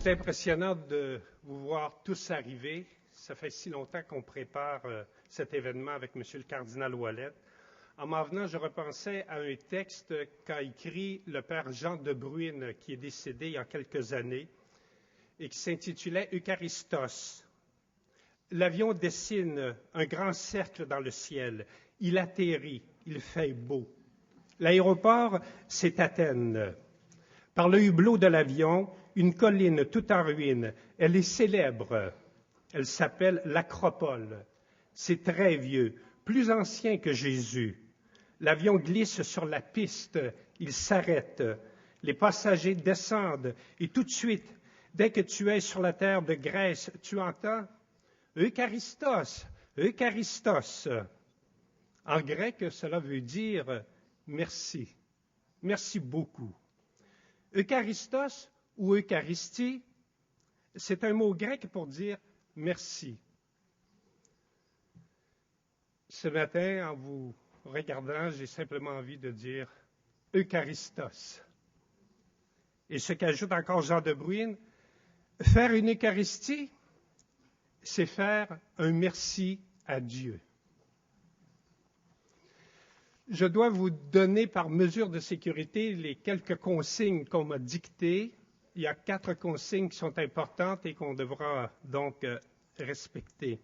C'est impressionnant de vous voir tous arriver. Ça fait si longtemps qu'on prépare cet événement avec M. le cardinal Ouellet. En m'en venant, je repensais à un texte qu'a écrit le père Jean de Bruyne, qui est décédé il y a quelques années, et qui s'intitulait « Eucharistos ». L'avion dessine un grand cercle dans le ciel. Il atterrit, il fait beau. L'aéroport, c'est Athènes. Par le hublot de l'avion, une colline toute en ruine. Elle est célèbre. Elle s'appelle l'Acropole. C'est très vieux, plus ancien que Jésus. L'avion glisse sur la piste. Il s'arrête. Les passagers descendent. Et tout de suite, dès que tu es sur la terre de Grèce, tu entends « Eucharistos, Eucharistos ». En grec, cela veut dire « merci ». Merci beaucoup. Eucharistos ou Eucharistie, c'est un mot grec pour dire « merci ». Ce matin, en vous regardant, j'ai simplement envie de dire « Eucharistos ». Et ce qu'ajoute encore Jean de Bruyne, faire une Eucharistie, c'est faire un merci à Dieu. Je dois vous donner par mesure de sécurité les quelques consignes qu'on m'a dictées. Il y a 4 consignes qui sont importantes et qu'on devra donc respecter.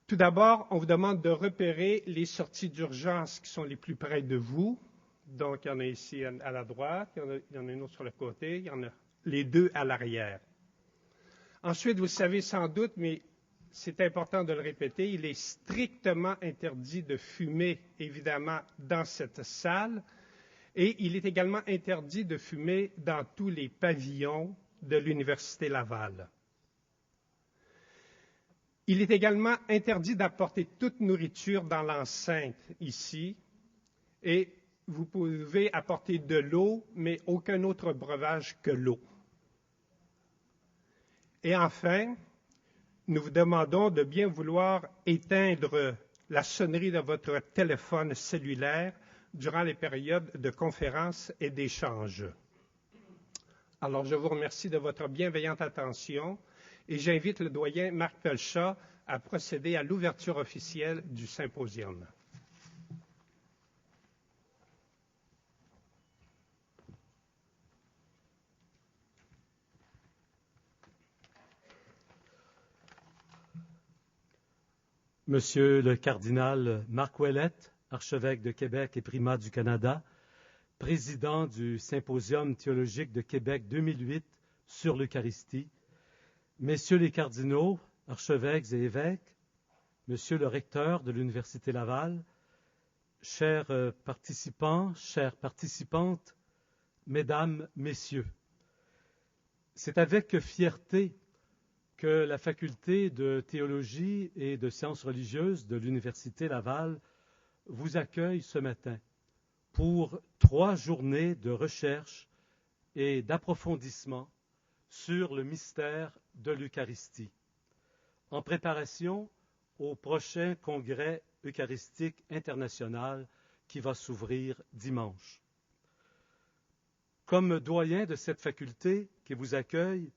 Tout d'abord, on vous demande de repérer les sorties d'urgence qui sont les plus près de vous. Donc, il y en a ici à la droite, il y en a une autre sur le côté, il y en a les 2 à l'arrière. Ensuite, vous savez sans doute, mais c'est important de le répéter, il est strictement interdit de fumer, évidemment, dans cette salle, et il est également interdit de fumer dans tous les pavillons de l'Université Laval. Il est également interdit d'apporter toute nourriture dans l'enceinte ici, et vous pouvez apporter de l'eau, mais aucun autre breuvage que l'eau. Et enfin, nous vous demandons de bien vouloir éteindre la sonnerie de votre téléphone cellulaire durant les périodes de conférence et d'échange. Alors, je vous remercie de votre bienveillante attention et j'invite le doyen Marc Pelchat à procéder à l'ouverture officielle du symposium. Monsieur le cardinal Marc Ouellet, archevêque de Québec et primat du Canada, président du Symposium théologique de Québec 2008 sur l'Eucharistie, messieurs les cardinaux, archevêques et évêques, monsieur le recteur de l'Université Laval, chers participants, chères participantes, mesdames, messieurs, c'est avec fierté que la faculté de théologie et de sciences religieuses de l'Université Laval vous accueille ce matin pour 3 journées de recherche et d'approfondissement sur le mystère de l'Eucharistie, en préparation au prochain congrès eucharistique international qui va s'ouvrir dimanche. Comme doyen de cette faculté qui vous accueille,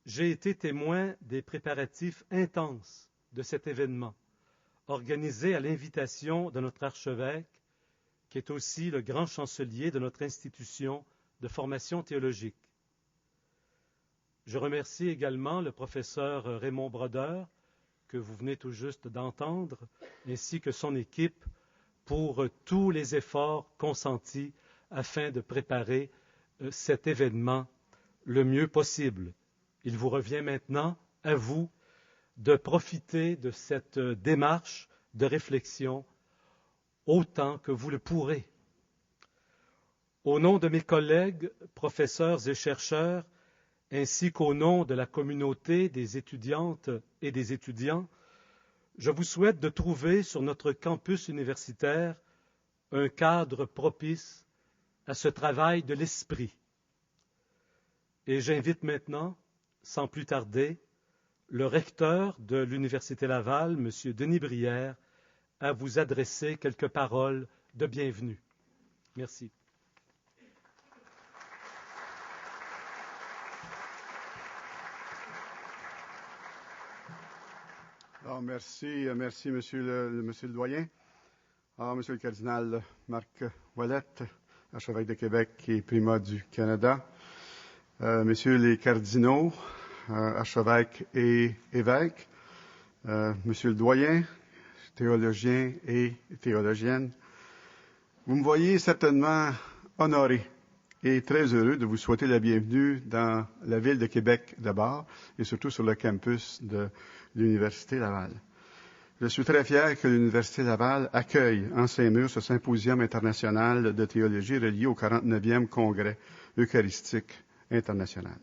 j'ai été témoin des préparatifs intenses de cet événement, organisé à l'invitation de notre archevêque, qui est aussi le grand chancelier de notre institution de formation théologique. Je remercie également le professeur Raymond Brodeur, que vous venez tout juste d'entendre, ainsi que son équipe, pour tous les efforts consentis afin de préparer cet événement le mieux possible. Il vous revient maintenant, à vous, de profiter de cette démarche de réflexion autant que vous le pourrez. Au nom de mes collègues, professeurs et chercheurs, ainsi qu'au nom de la communauté des étudiantes et des étudiants, je vous souhaite de trouver sur notre campus universitaire un cadre propice à ce travail de l'esprit. Et j'invite maintenant, sans plus tarder, le recteur de l'Université Laval, M. Denis Brière, à vous adresser quelques paroles de bienvenue. Merci. Alors, merci, monsieur le doyen. Alors, monsieur le cardinal Marc Ouellette, archevêque de Québec et primat du Canada. Messieurs les cardinaux, archevêques et évêques. Monsieur le doyen, théologien et théologienne. Vous me voyez certainement honoré et très heureux de vous souhaiter la bienvenue dans la ville de Québec d'abord et surtout sur le campus de l'Université Laval. Je suis très fier que l'Université Laval accueille en ses murs ce symposium international de théologie relié au 49e Congrès eucharistique international.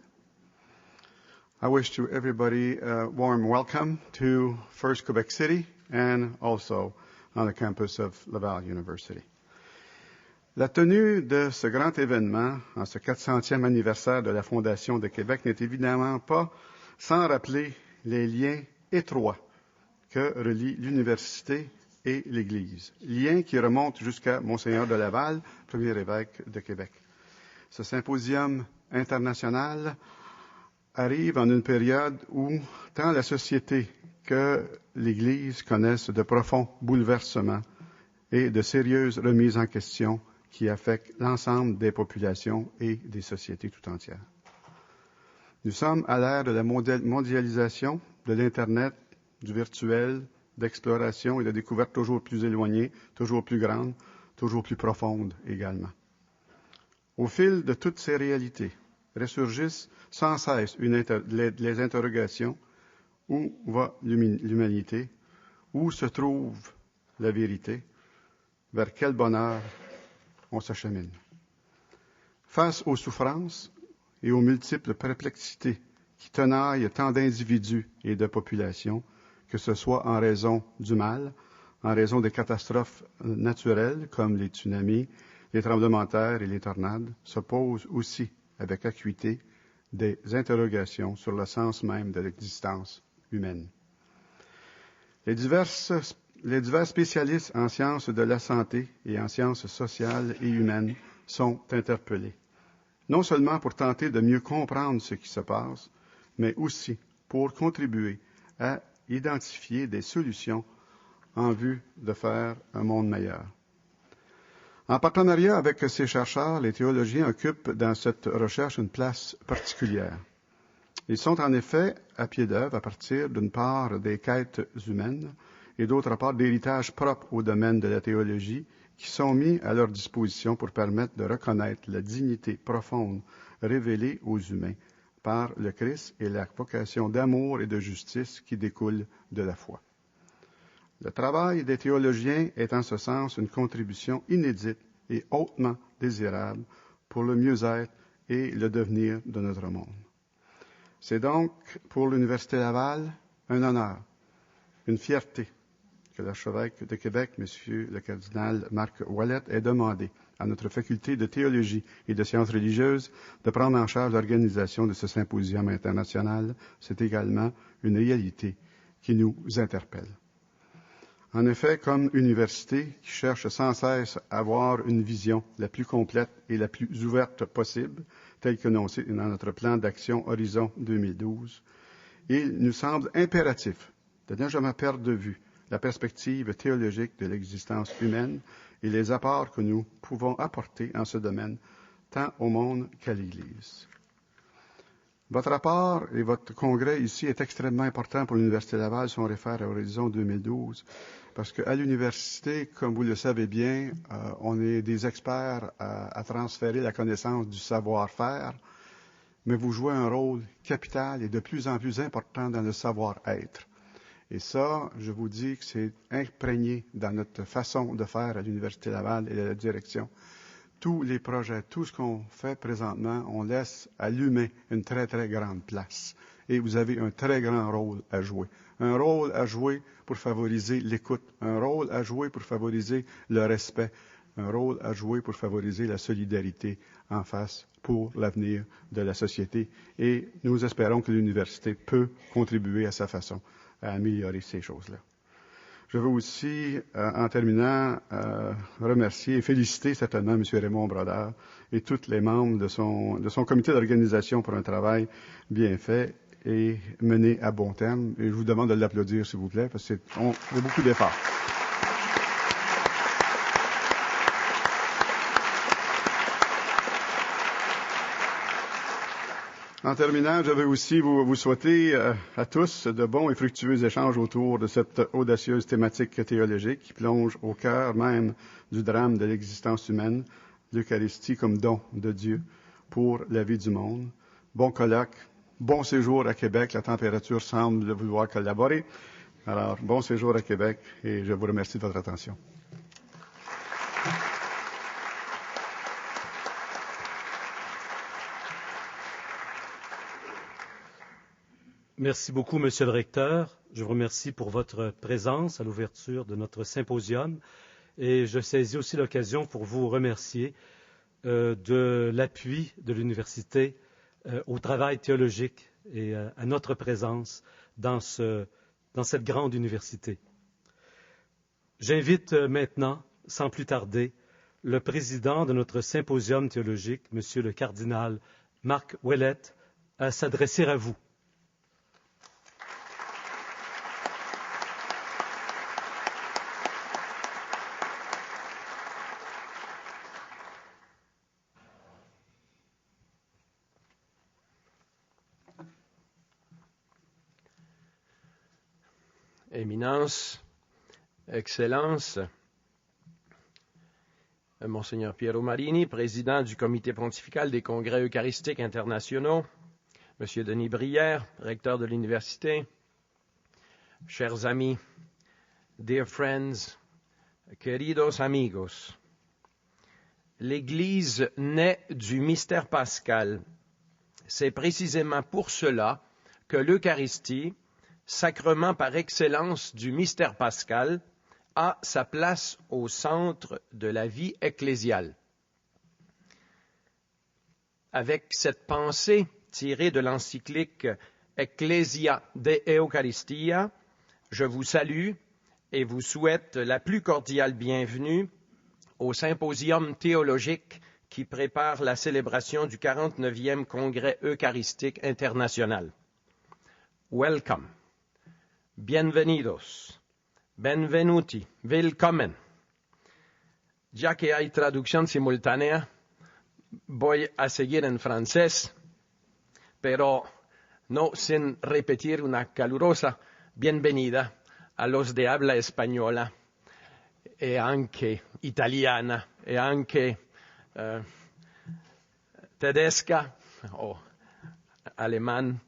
I wish to everybody a warm welcome to First Quebec City and also on the campus of Laval University. La tenue de ce grand événement, en ce 400e anniversaire de la Fondation de Québec, n'est évidemment pas sans rappeler les liens étroits que relient l'université et l'Église, liens qui remontent jusqu'à Monseigneur de Laval, premier évêque de Québec. Ce symposium international arrive en une période où tant la société que l'Église connaissent de profonds bouleversements et de sérieuses remises en question qui affectent l'ensemble des populations et des sociétés tout entières. Nous sommes à l'ère de la mondialisation, de l'Internet, du virtuel, d'exploration et de découvertes toujours plus éloignées, toujours plus grandes, toujours plus profondes également. Au fil de toutes ces réalités, ressurgissent sans cesse les interrogations. Où va l'humanité? Où se trouve la vérité? Vers quel bonheur on s'achemine? Face aux souffrances et aux multiples perplexités qui tenaillent tant d'individus et de populations, que ce soit en raison du mal, en raison des catastrophes naturelles comme les tsunamis, les tremblements de terre et les tornades, se posent aussi avec acuité des interrogations sur le sens même de l'existence humaine. Les divers spécialistes en sciences de la santé et en sciences sociales et humaines sont interpellés, non seulement pour tenter de mieux comprendre ce qui se passe, mais aussi pour contribuer à identifier des solutions en vue de faire un monde meilleur. En partenariat avec ces chercheurs, les théologiens occupent dans cette recherche une place particulière. Ils sont en effet à pied d'œuvre à partir d'une part des quêtes humaines et d'autre part d'héritages propres au domaine de la théologie qui sont mis à leur disposition pour permettre de reconnaître la dignité profonde révélée aux humains par le Christ et la vocation d'amour et de justice qui découle de la foi. Le travail des théologiens est en ce sens une contribution inédite et hautement désirable pour le mieux-être et le devenir de notre monde. C'est donc pour l'Université Laval un honneur, une fierté que l'archevêque de Québec, M. le cardinal Marc Ouellette, ait demandé à notre faculté de théologie et de sciences religieuses de prendre en charge l'organisation de ce symposium international. C'est également une réalité qui nous interpelle. En effet, comme université qui cherche sans cesse à avoir une vision la plus complète et la plus ouverte possible, telle qu'annoncée dans notre plan d'action Horizon 2012, il nous semble impératif de ne jamais perdre de vue la perspective théologique de l'existence humaine et les apports que nous pouvons apporter en ce domaine, tant au monde qu'à l'Église. Votre apport et votre congrès ici est extrêmement important pour l'Université Laval si on réfère à Horizon 2012, parce qu'à l'université, comme vous le savez bien, on est des experts à transférer la connaissance du savoir-faire, mais vous jouez un rôle capital et de plus en plus important dans le savoir-être. Et ça, je vous dis que c'est imprégné dans notre façon de faire à l'Université Laval et à la direction. Tous les projets, tout ce qu'on fait présentement, on laisse à l'humain une très, très grande place. Et vous avez un très grand rôle à jouer. Un rôle à jouer pour favoriser l'écoute. Un rôle à jouer pour favoriser le respect. Un rôle à jouer pour favoriser la solidarité en face pour l'avenir de la société. Et nous espérons que l'université peut contribuer à sa façon à améliorer ces choses-là. Je veux aussi, en terminant, remercier et féliciter certainement M. Raymond Brodeur et tous les membres de son comité d'organisation pour un travail bien fait est mené à bon terme. Et je vous demande de l'applaudir, s'il vous plaît, parce qu'on fait beaucoup d'efforts. En terminant, je veux aussi vous souhaiter à tous de bons et fructueux échanges autour de cette audacieuse thématique théologique qui plonge au cœur même du drame de l'existence humaine, l'Eucharistie comme don de Dieu pour la vie du monde. Bon colloque, bon séjour à Québec. La température semble vouloir collaborer. Alors, bon séjour à Québec et je vous remercie de votre attention. Merci beaucoup, Monsieur le Recteur. Je vous remercie pour votre présence à l'ouverture de notre symposium et je saisis aussi l'occasion pour vous remercier de l'appui de l'Université au travail théologique et à notre présence dans cette grande université. J'invite maintenant, sans plus tarder, le président de notre symposium théologique, Monsieur le cardinal Marc Ouellette, à s'adresser à vous. Éminence, Excellence, Monseigneur Piero Marini, président du Comité pontifical des congrès eucharistiques internationaux, Monsieur Denis Brière, recteur de l'université, chers amis, dear friends, queridos amigos, l'Église naît du mystère pascal. C'est précisément pour cela que l'Eucharistie, sacrement par excellence du mystère pascal, a sa place au centre de la vie ecclésiale. Avec cette pensée tirée de l'encyclique Ecclesia de Eucharistia, je vous salue et vous souhaite la plus cordiale bienvenue au symposium théologique qui prépare la célébration du 49e Congrès eucharistique international. Welcome. Bienvenidos, benvenuti, willkommen. Ya que hay traducción simultánea, voy a seguir en francés, pero no sin repetir una calurosa bienvenida a los de habla española e anche italiana e anche tedesca o alemán.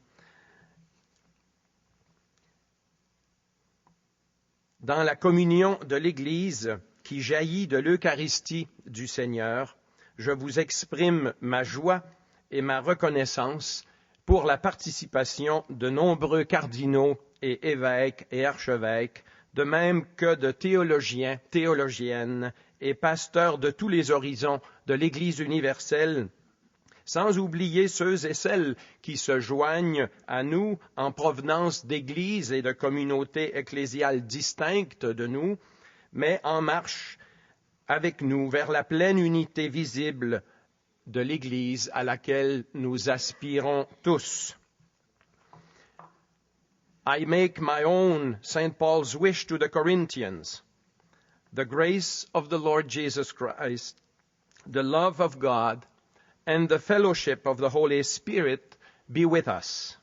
Dans la communion de l'Église qui jaillit de l'Eucharistie du Seigneur, je vous exprime ma joie et ma reconnaissance pour la participation de nombreux cardinaux et évêques et archevêques, de même que de théologiens, théologiennes et pasteurs de tous les horizons de l'Église universelle, sans oublier ceux et celles qui se joignent à nous en provenance d'églises et de communautés ecclésiales distinctes de nous, mais en marche avec nous vers la pleine unité visible de l'Église à laquelle nous aspirons tous. I make my own St. Paul's wish to the Corinthians. The grace of the Lord Jesus Christ, the love of God, and the fellowship of the Holy Spirit be with us.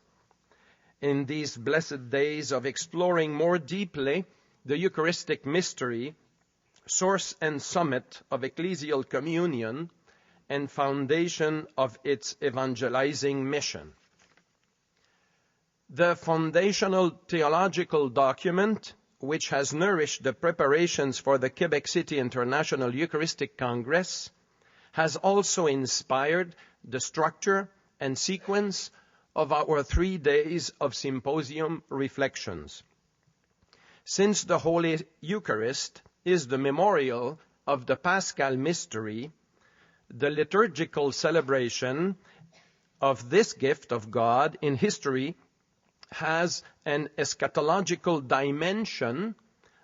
In these blessed days of exploring more deeply the Eucharistic mystery, source and summit of ecclesial communion, and foundation of its evangelizing mission. The foundational theological document, which has nourished the preparations for the Quebec City International Eucharistic Congress, has also inspired the structure and sequence of our 3 days of symposium reflections. Since the Holy Eucharist is the memorial of the Paschal mystery, the liturgical celebration of this gift of God in history has an eschatological dimension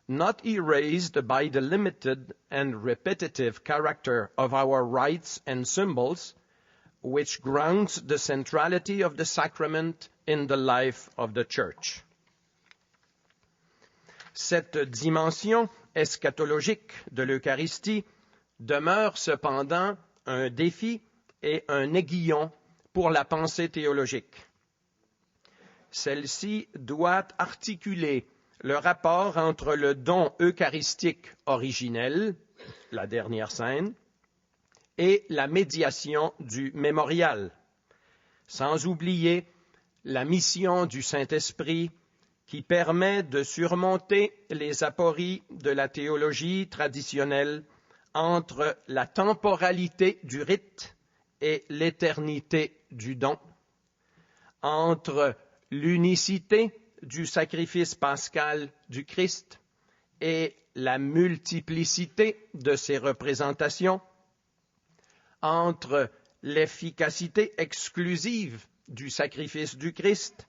not erased by the limited and repetitive character of our rites and symbols, which grounds the centrality of the sacrament in the life of the Church. Cette dimension eschatologique de l'Eucharistie demeure cependant un défi et un aiguillon pour la pensée théologique. Celle-ci doit articuler le rapport entre le don eucharistique originel, la dernière scène, et la médiation du mémorial, sans oublier la mission du Saint-Esprit qui permet de surmonter les apories de la théologie traditionnelle entre la temporalité du rite et l'éternité du don, entre l'unicité du sacrifice pascal du Christ et la multiplicité de ses représentations, entre l'efficacité exclusive du sacrifice du Christ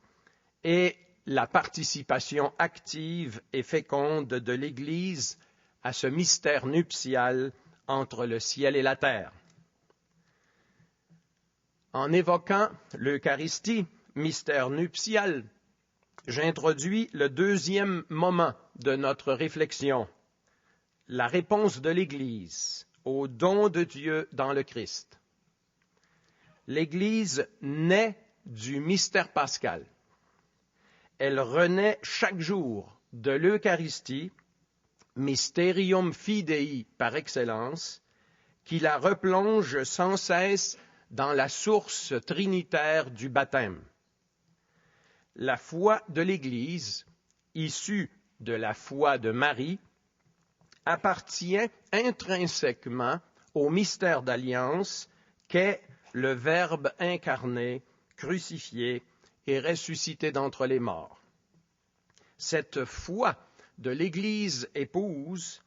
et la participation active et féconde de l'Église à ce mystère nuptial entre le ciel et la terre. En évoquant l'Eucharistie, mystère nuptial, j'introduis le deuxième moment de notre réflexion, la réponse de l'Église au don de Dieu dans le Christ. L'Église naît du mystère pascal. Elle renaît chaque jour de l'Eucharistie, mysterium fidei par excellence, qui la replonge sans cesse dans la source trinitaire du baptême. La foi de l'Église, issue de la foi de Marie, appartient intrinsèquement au mystère d'alliance qu'est le Verbe incarné, crucifié et ressuscité d'entre les morts. Cette foi de l'Église épouse,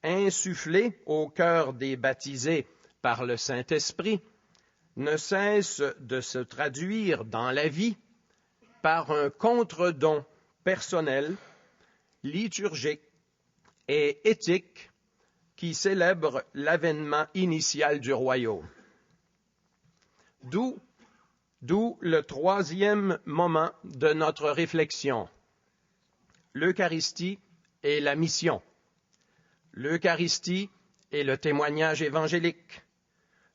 insufflée au cœur des baptisés par le Saint-Esprit, ne cesse de se traduire dans la vie par un contre-don personnel, liturgique et éthique qui célèbre l'avènement initial du royaume. D'où le troisième moment de notre réflexion, l'Eucharistie et la mission. L'Eucharistie est le témoignage évangélique.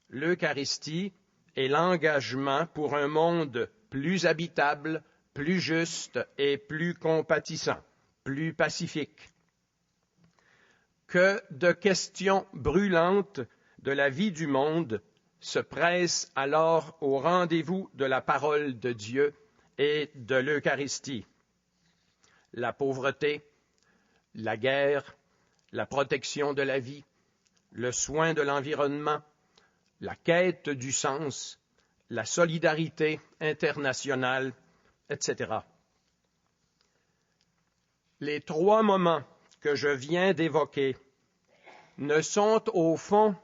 L'Eucharistie est l'engagement pour un monde plus habitable, plus juste et plus compatissant, plus pacifique. Que de questions brûlantes de la vie du monde se pressent alors au rendez-vous de la parole de Dieu et de l'Eucharistie. La pauvreté, la guerre, la protection de la vie, le soin de l'environnement, la quête du sens, la solidarité internationale, etc. Les trois moments que je viens d'évoquer ne sont au fond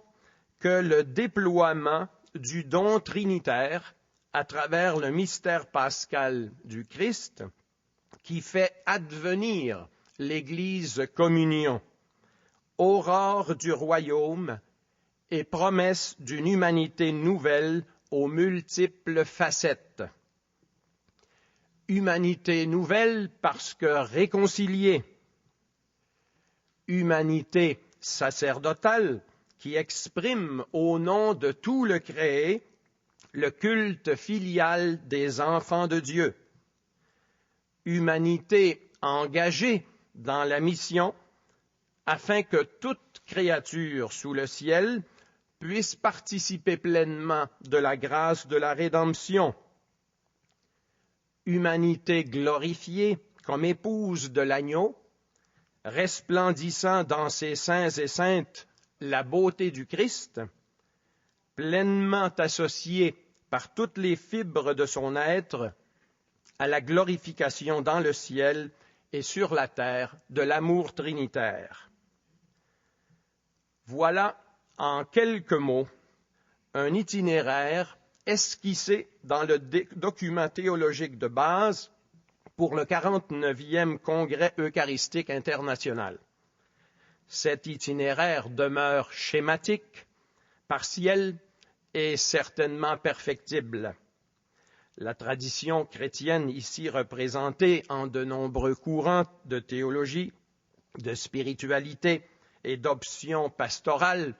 que le déploiement du don trinitaire à travers le mystère pascal du Christ qui fait advenir l'Église communion, aurore du royaume et promesse d'une humanité nouvelle aux multiples facettes. Humanité nouvelle parce que réconciliée. Humanité sacerdotale qui exprime au nom de tout le créé le culte filial des enfants de Dieu. Humanité engagée dans la mission afin que toute créature sous le ciel puisse participer pleinement de la grâce de la rédemption. Humanité glorifiée comme épouse de l'agneau, resplendissant dans ses saints et saintes la beauté du Christ, pleinement associée par toutes les fibres de son être à la glorification dans le ciel et sur la terre de l'amour trinitaire. Voilà, en quelques mots, un itinéraire esquissé dans le document théologique de base pour le 49e Congrès eucharistique international. Cet itinéraire demeure schématique, partiel est certainement perfectible. La tradition chrétienne ici représentée en de nombreux courants de théologie, de spiritualité et d'options pastorales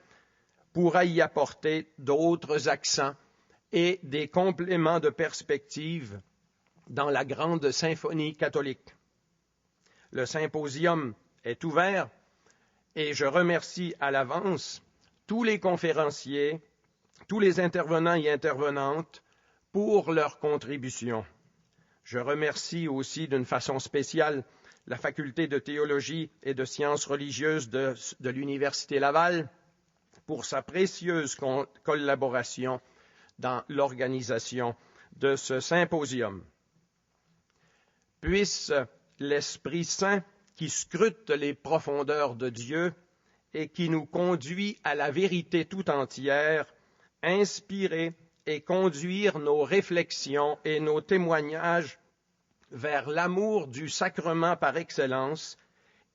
pourra y apporter d'autres accents et des compléments de perspective dans la grande symphonie catholique. Le symposium est ouvert et je remercie à l'avance tous les conférenciers, tous les intervenants et intervenantes pour leur contribution. Je remercie aussi d'une façon spéciale la faculté de théologie et de sciences religieuses de l'Université Laval pour sa précieuse collaboration dans l'organisation de ce symposium. Puisse l'Esprit Saint qui scrute les profondeurs de Dieu et qui nous conduit à la vérité tout entière, inspirer et conduire nos réflexions et nos témoignages vers l'amour du sacrement par excellence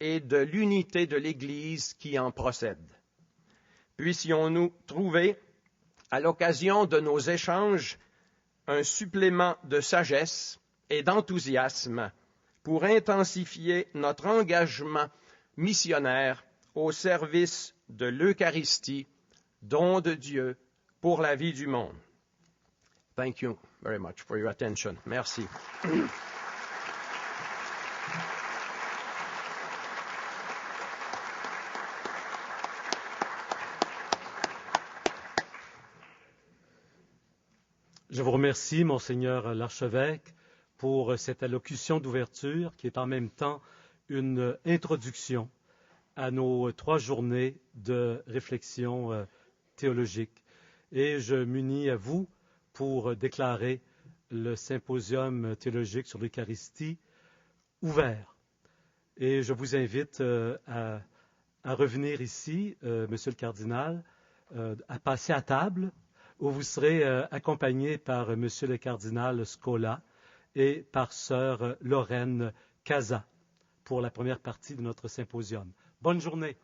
et de l'unité de l'Église qui en procède. Puissions-nous trouver, à l'occasion de nos échanges, un supplément de sagesse et d'enthousiasme pour intensifier notre engagement missionnaire au service de l'Eucharistie, don de Dieu pour la vie du monde. Thank you very much for your attention. Merci. Je vous remercie, Monseigneur l'archevêque, pour cette allocution d'ouverture qui est en même temps une introduction à nos 3 journées de réflexion théologique. Et je m'unis à vous pour déclarer le symposium théologique sur l'Eucharistie ouvert. Et je vous invite à revenir ici, Monsieur le cardinal, à passer à table, où vous serez accompagné par Monsieur le cardinal Scola et par Sœur Lorraine Casa pour la première partie de notre symposium. Bonne journée.